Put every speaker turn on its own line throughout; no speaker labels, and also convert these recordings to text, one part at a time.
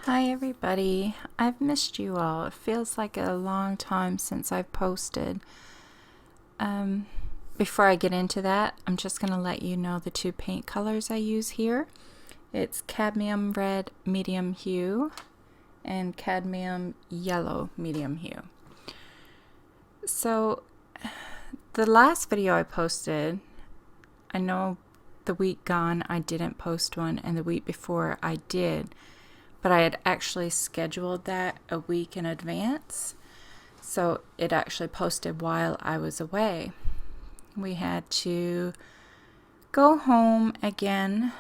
Hi everybody, I've missed you all. It feels like a long time since I've posted. Before I get into that, I'm just going to let you know the two paint colors I use here. It's cadmium red medium hue and cadmium yellow medium hue. So the last video I posted, I know the week gone I didn't post one and the week before I did. But I had actually scheduled that a week in advance, so it actually posted while I was away. We had to go home again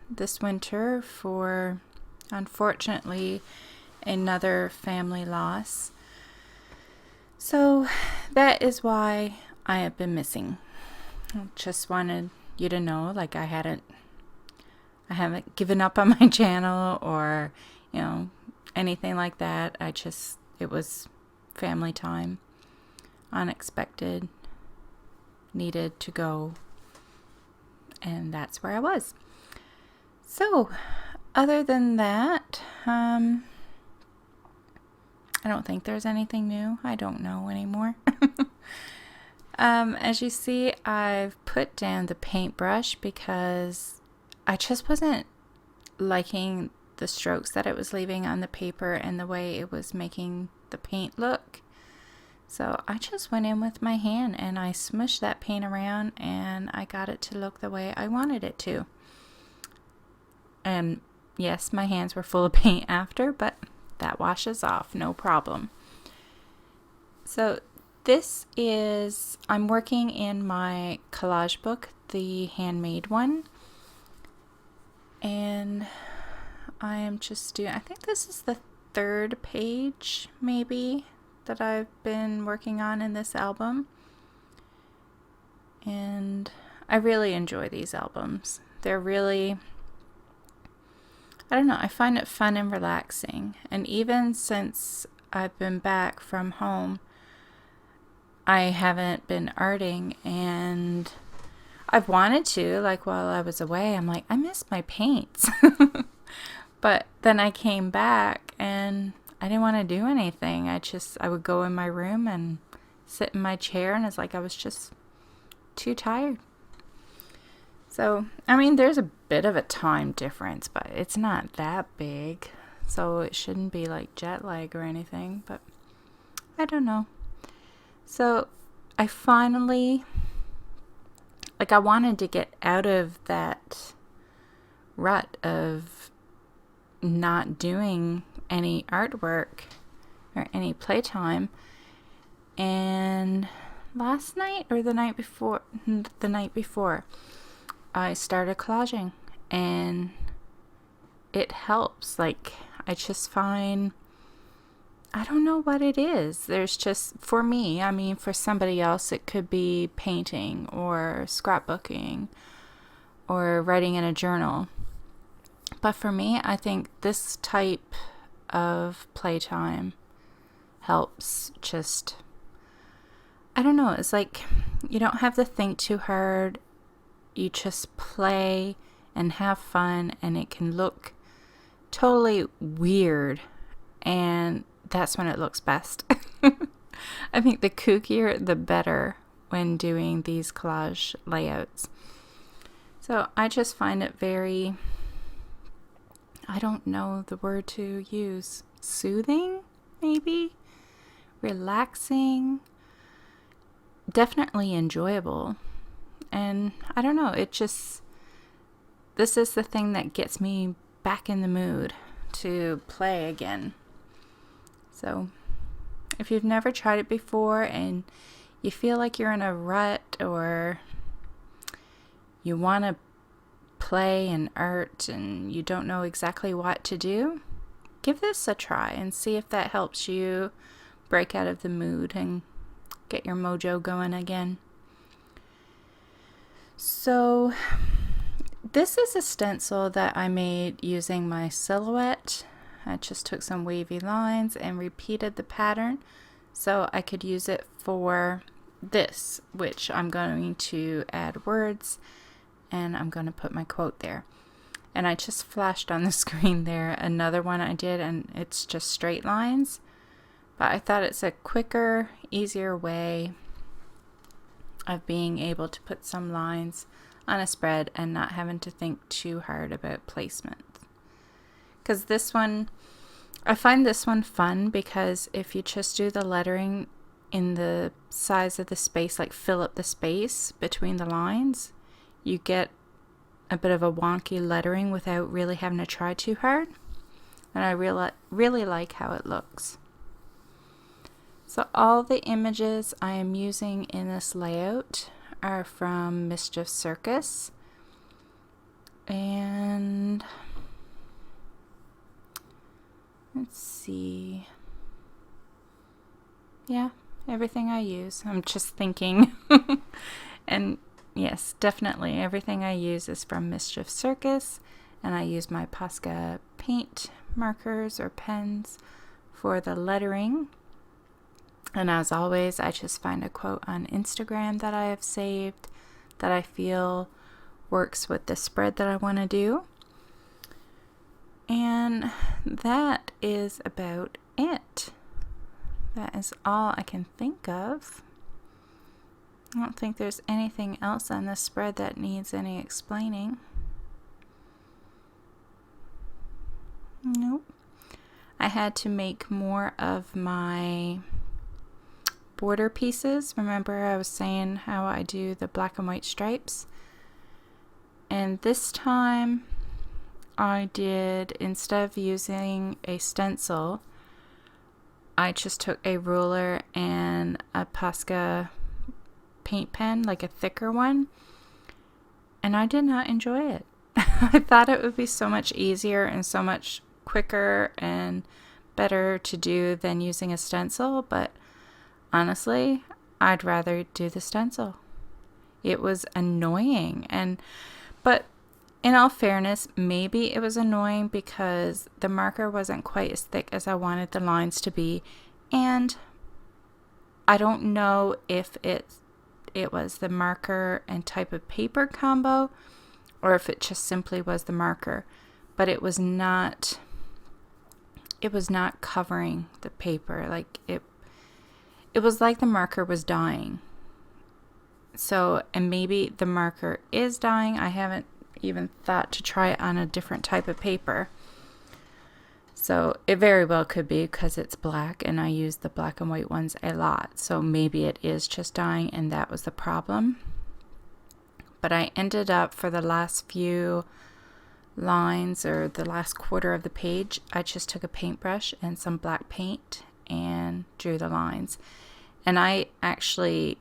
this winter for, unfortunately, another family loss. So that is why I have been missing. I just wanted you to know, like, I haven't given up on my channel or, anything like that. It was family time, unexpected, needed to go, and that's where I was. So, other than that, I don't think there's anything new. I don't know anymore. As you see, I've put down the paintbrush because I just wasn't liking the strokes that it was leaving on the paper and the way it was making the paint look. So I just went in with my hand and I smushed that paint around and I got it to look the way I wanted it to. And yes, my hands were full of paint after, but that washes off, no problem. So I'm working in my collage book, the handmade one. And I am just I think this is the third page, maybe, that I've been working on in this album. And I really enjoy these albums. They're really, I don't know, I find it fun and relaxing. And even since I've been back from home, I haven't been arting, and I've wanted to, like, while I was away. I'm like, I miss my paints. But then I came back and I didn't want to do anything. I would go in my room and sit in my chair, and it's like I was just too tired. So, I mean, there's a bit of a time difference, but it's not that big. So it shouldn't be like jet lag or anything, but I don't know. So I finally, I wanted to get out of that rut of not doing any artwork or any playtime. And last night or the night before, I started collaging, and it helps. Like, I just find, I don't know what it is. There's just, for me, I mean, for somebody else, it could be painting or scrapbooking or writing in a journal. But for me, I think this type of playtime helps. Just, I don't know, it's like you don't have to think too hard. You just play and have fun, and it can look totally weird, and that's when it looks best. I think the kookier, the better when doing these collage layouts. So I just find it very, I don't know the word to use, soothing, maybe, relaxing, definitely enjoyable. And I don't know, this is the thing that gets me back in the mood to play again. So if you've never tried it before and you feel like you're in a rut, or you want to play and art and you don't know exactly what to do, give this a try and see if that helps you break out of the mood and get your mojo going again. So this is a stencil that I made using my silhouette. I just took some wavy lines and repeated the pattern so I could use it for this, which I'm going to add words, and I'm going to put my quote there. And I just flashed on the screen there another one I did, and it's just straight lines. But I thought it's a quicker, easier way of being able to put some lines on a spread and not having to think too hard about placement. Because this one, I find this one fun because if you just do the lettering in the size of the space, like fill up the space between the lines, you get a bit of a wonky lettering without really having to try too hard. And I really like how it looks. So all the images I am using in this layout are from Mischief Circus. And let's see. Yeah, everything I use. I'm just thinking. And yes, definitely everything I use is from Mischief Circus. And I use my Posca paint markers or pens for the lettering. And as always, I just find a quote on Instagram that I have saved that I feel works with the spread that I want to do. And that is about it. That is all I can think of. I don't think there's anything else on this spread that needs any explaining. Nope. I had to make more of my border pieces. Remember I was saying how I do the black and white stripes? And this time I did, instead of using a stencil, I just took a ruler and a Posca paint pen, like a thicker one, and I did not enjoy it. I thought it would be so much easier and so much quicker and better to do than using a stencil, but honestly, I'd rather do the stencil. It was annoying, but in all fairness, maybe it was annoying because the marker wasn't quite as thick as I wanted the lines to be, and I don't know if it was the marker and type of paper combo or if it just simply was the marker, but it was not covering the paper. Like it was like the marker was dying. So, and maybe the marker is dying. I haven't even thought to try it on a different type of paper. So it very well could be because it's black and I use the black and white ones a lot. So maybe it is just dying and that was the problem. But I ended up, for the last few lines or the last quarter of the page, I just took a paintbrush and some black paint and drew the lines. And I actually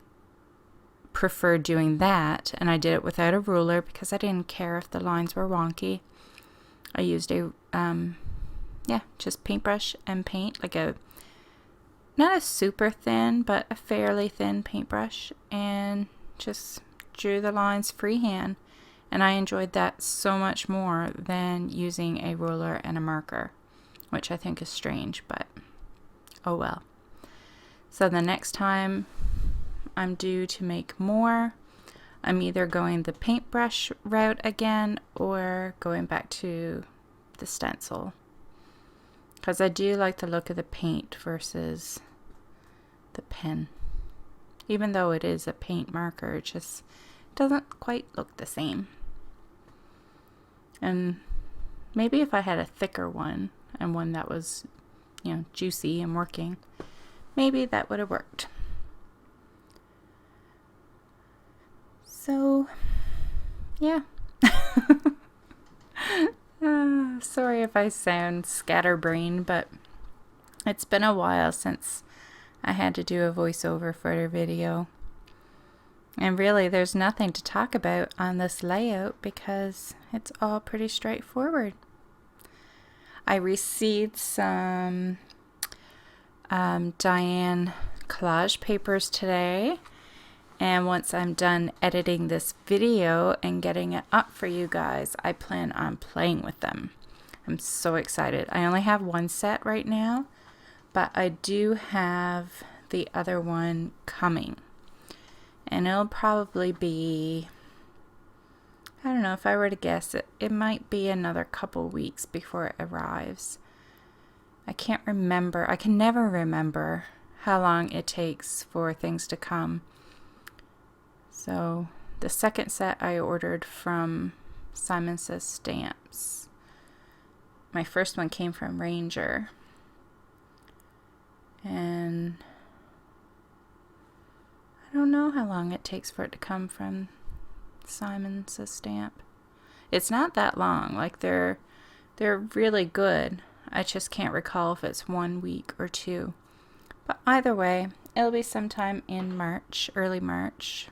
preferred doing that, and I did it without a ruler because I didn't care if the lines were wonky. I used a just paintbrush and paint, like not a super thin but a fairly thin paintbrush, and just drew the lines freehand. And I enjoyed that so much more than using a ruler and a marker, which I think is strange, but oh well. So the next time I'm due to make more, I'm either going the paintbrush route again or going back to the stencil, because I do like the look of the paint versus the pen. Even though it is a paint marker, it just doesn't quite look the same. And maybe if I had a thicker one and one that was, juicy and working, maybe that would have worked. So, yeah. Sorry if I sound scatterbrained, but it's been a while since I had to do a voiceover for a video. And really, there's nothing to talk about on this layout because it's all pretty straightforward. I received some Diane collage papers today. And once I'm done editing this video and getting it up for you guys, I plan on playing with them. I'm so excited. I only have one set right now, but I do have the other one coming. And it'll probably be I don't know, if I were to guess, it might be another couple weeks before it arrives. I can't remember. I can never remember how long it takes for things to come. So the second set I ordered from Simon Says Stamps. My first one came from Ranger. And I don't know how long it takes for it to come from Simon Says Stamp. It's not that long. Like they're really good. I just can't recall if it's 1 week or 2. But either way, it'll be sometime in March, early March.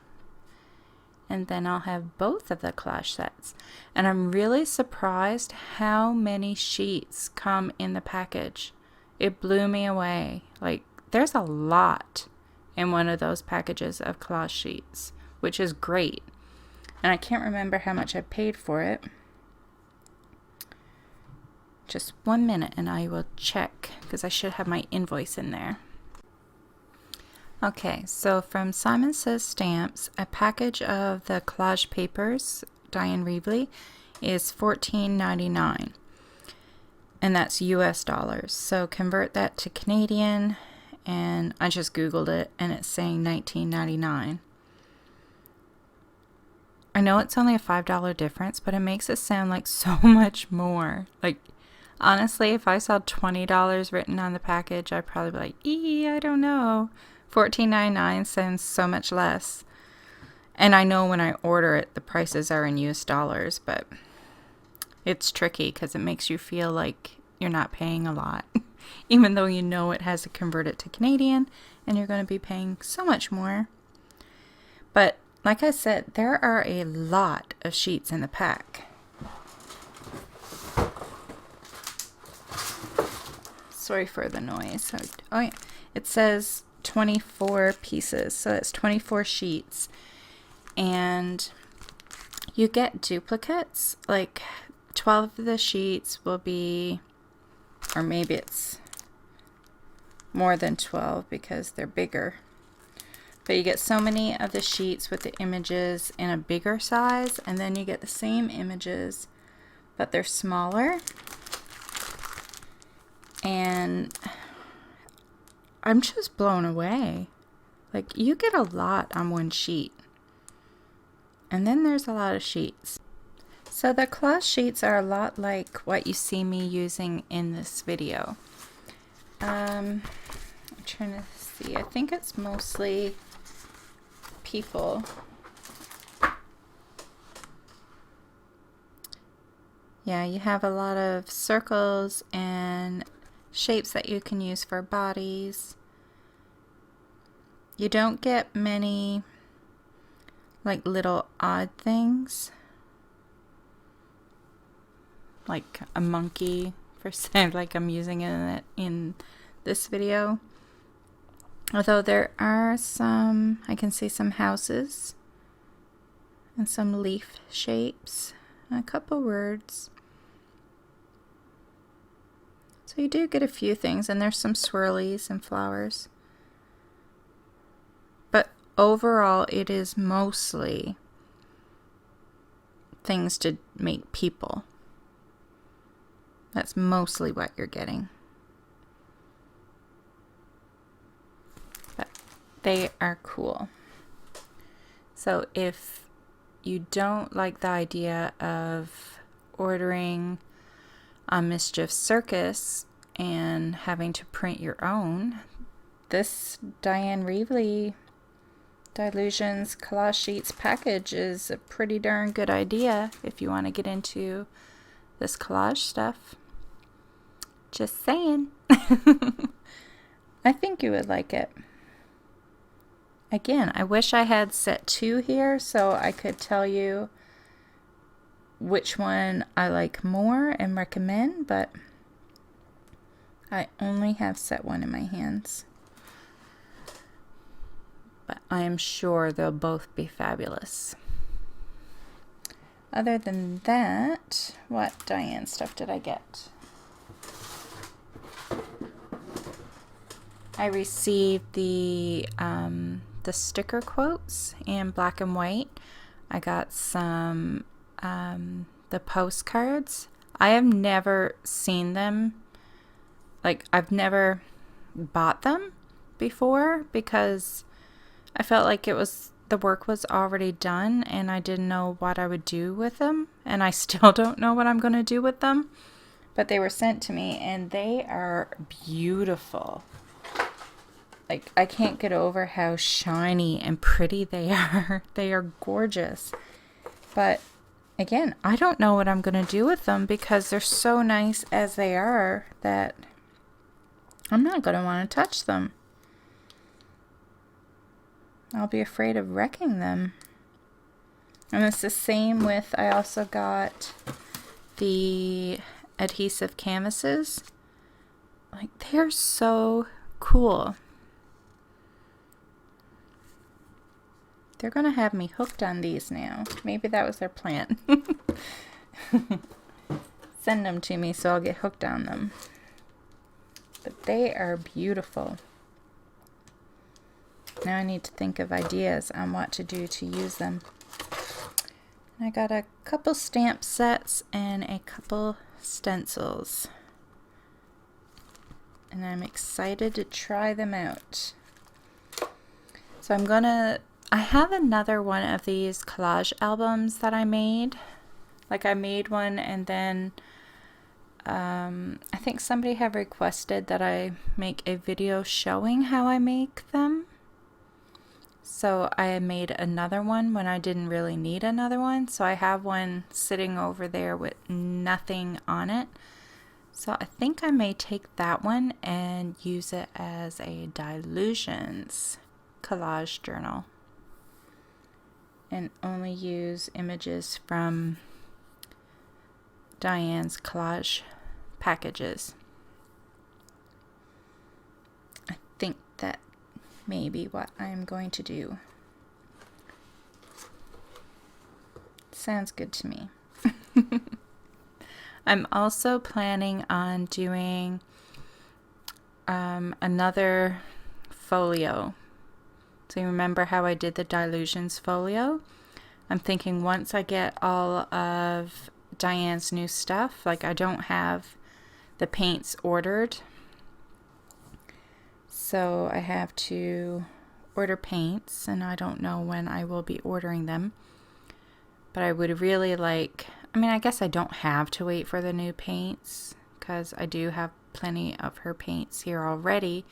And then I'll have both of the collage sets. And I'm really surprised how many sheets come in the package. It blew me away. Like, there's a lot in one of those packages of collage sheets, which is great. And I can't remember how much I paid for it. Just 1 minute and I will check, because I should have my invoice in there. Okay, so from Simon Says Stamps, a package of the collage papers, Diane Reevely, is $14.99. And that's US dollars. So convert that to Canadian, and I just Googled it and it's saying $19.99. I know it's only a $5 difference, but it makes it sound like so much more. Like, honestly, if I saw $20 written on the package, I'd probably be like, I don't know. $14.99 sounds so much less. And I know when I order it, the prices are in US dollars, but it's tricky because it makes you feel like you're not paying a lot, even though you know it has to convert it to Canadian and you're going to be paying so much more. But like I said, there are a lot of sheets in the pack. Sorry for the noise. Oh yeah, it says 24 pieces, so it's 24 sheets, and you get duplicates. Like 12 of the sheets will be, or maybe it's more than 12 because they're bigger, but you get so many of the sheets with the images in a bigger size, and then you get the same images but they're smaller. And I'm just blown away. Like, you get a lot on one sheet. And then there's a lot of sheets. So the collage sheets are a lot like what you see me using in this video. I'm trying to see. I think it's mostly people. Yeah, you have a lot of circles and shapes that you can use for bodies. You don't get many like little odd things, like a monkey for say, like I'm using it in this video. Although there are some, I can see some houses and some leaf shapes and a couple words. So you do get a few things, and there's some swirlies and flowers. But overall, it is mostly things to make people. That's mostly what you're getting. But they are cool. So if you don't like the idea of ordering on Mischief Circus and having to print your own, this Diane Reevely Delusions Collage Sheets package is a pretty darn good idea if you want to get into this collage stuff. Just saying. I think you would like it. Again, I wish I had set 2 here so I could tell you which one I like more and recommend, but I only have set 1 in my hands. But I am sure they'll both be fabulous. Other than that, what Diane stuff did I get? I received the sticker quotes in black and white. I got some the postcards. I have never seen them. Like, I've never bought them before because I felt like the work was already done and I didn't know what I would do with them. And I still don't know what I'm going to do with them. But they were sent to me and they are beautiful. Like, I can't get over how shiny and pretty they are. They are gorgeous. But again, I don't know what I'm going to do with them because they're so nice as they are that I'm not going to want to touch them. I'll be afraid of wrecking them. And it's the same with, I also got the adhesive canvases. Like, they're so cool. They're going to have me hooked on these now. Maybe that was their plan. Send them to me so I'll get hooked on them. But they are beautiful. Now I need to think of ideas on what to do to use them. I got a couple stamp sets and a couple stencils. And I'm excited to try them out. So I have another one of these collage albums that I made. Like, I made one and then I think somebody had requested that I make a video showing how I make them. So I made another one when I didn't really need another one. So I have one sitting over there with nothing on it. So I think I may take that one and use it as a Dilutions collage journal. And only use images from Diane's collage packages. I think that may be what I'm going to do. Sounds good to me. I'm also planning on doing another folio. So you remember how I did the Dilutions folio? I'm thinking once I get all of Diane's new stuff, like I don't have the paints ordered, so I have to order paints and I don't know when I will be ordering them. But I would really like, I guess I don't have to wait for the new paints because I do have plenty of her paints here already.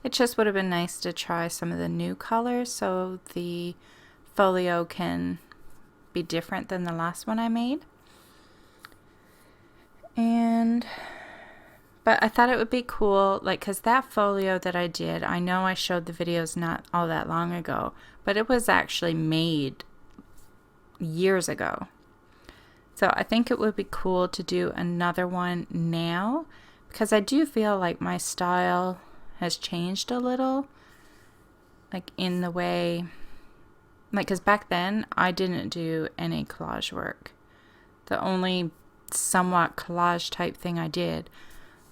It just would have been nice to try some of the new colors so the folio can be different than the last one I made. But I thought it would be cool, like, because that folio that I did, I know I showed the videos not all that long ago, but it was actually made years ago. So I think it would be cool to do another one now, because I do feel like my style has changed a little, like in the way, like, because back then I didn't do any collage work. The only somewhat collage type thing I did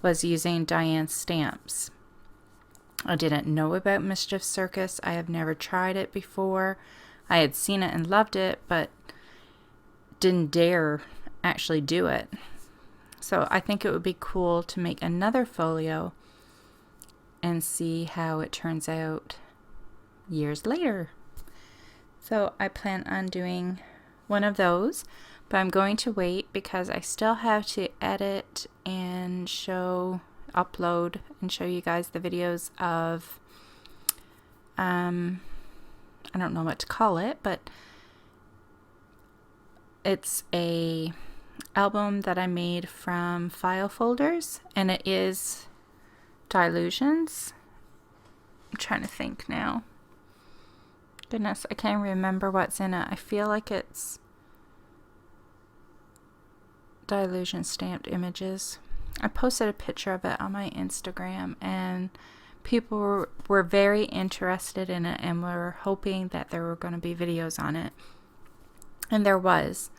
was using Diane's stamps. I didn't know about Mischief Circus. I have never tried it before. I had seen it and loved it, but didn't dare actually do it. So I think it would be cool to make another folio and see how it turns out years later. So I plan on doing one of those, but I'm going to wait because I still have to edit and upload and show you guys the videos of, I don't know what to call it, but it's a album that I made from file folders, and it is Dilutions. I'm trying to think now. Goodness, I can't remember what's in it. I feel like it's Dilution stamped images. I posted a picture of it on my Instagram and people were very interested in it and were hoping that there were going to be videos on it. And there was,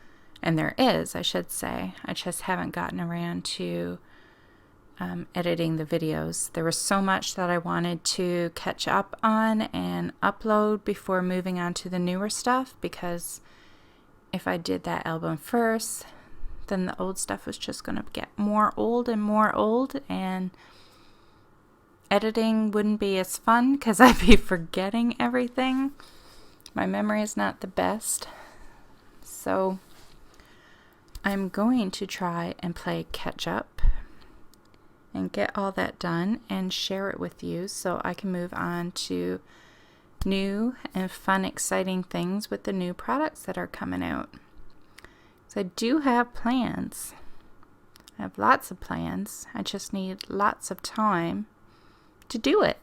and there is, I should say. I just haven't gotten around to editing the videos. There was so much that I wanted to catch up on and upload before moving on to the newer stuff, because if I did that album first, then the old stuff was just going to get more old, and editing wouldn't be as fun because I'd be forgetting everything. My memory is not the best. So I'm going to try and play catch up and get all that done and share it with you so I can move on to new and fun, exciting things with the new products that are coming out. So I do have plans. I have lots of plans. I just need lots of time to do it.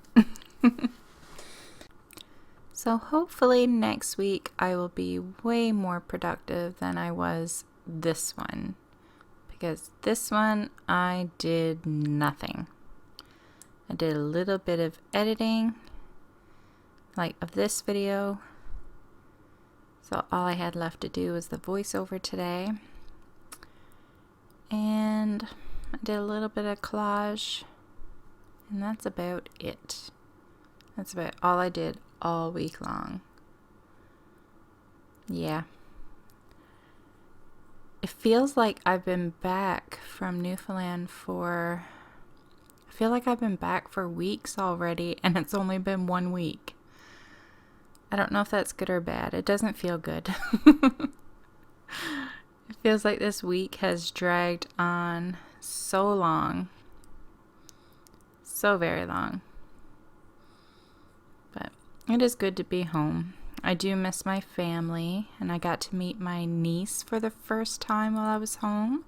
So hopefully next week I will be way more productive than I was this one. Because this one I did nothing. I did a little bit of editing, like of this video. So all I had left to do was the voiceover today. And I did a little bit of collage. And that's about it. That's about all I did all week long. Yeah. It feels like I've been back from Newfoundland for weeks already, and it's only been 1 week. I don't know if that's good or bad. It doesn't feel good. It feels like this week has dragged on so long. So very long. But it is good to be home. I do miss my family, and I got to meet my niece for the first time while I was home.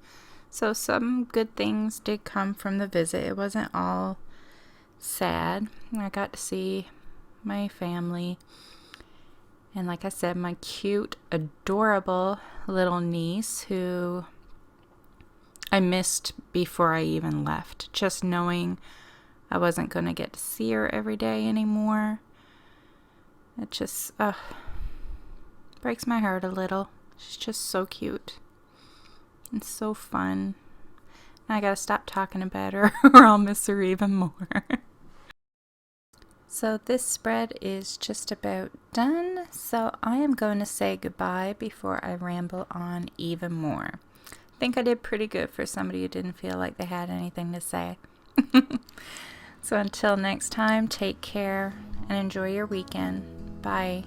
So some good things did come from the visit. It wasn't all sad. I got to see my family. And like I said, my cute, adorable little niece who I missed before I even left. Just knowing I wasn't going to get to see her every day anymore. It just breaks my heart a little. She's just so cute and so fun. I gotta stop talking about her or I'll miss her even more. So this spread is just about done. So I am going to say goodbye before I ramble on even more. I think I did pretty good for somebody who didn't feel like they had anything to say. So until next time, take care and enjoy your weekend. Bye.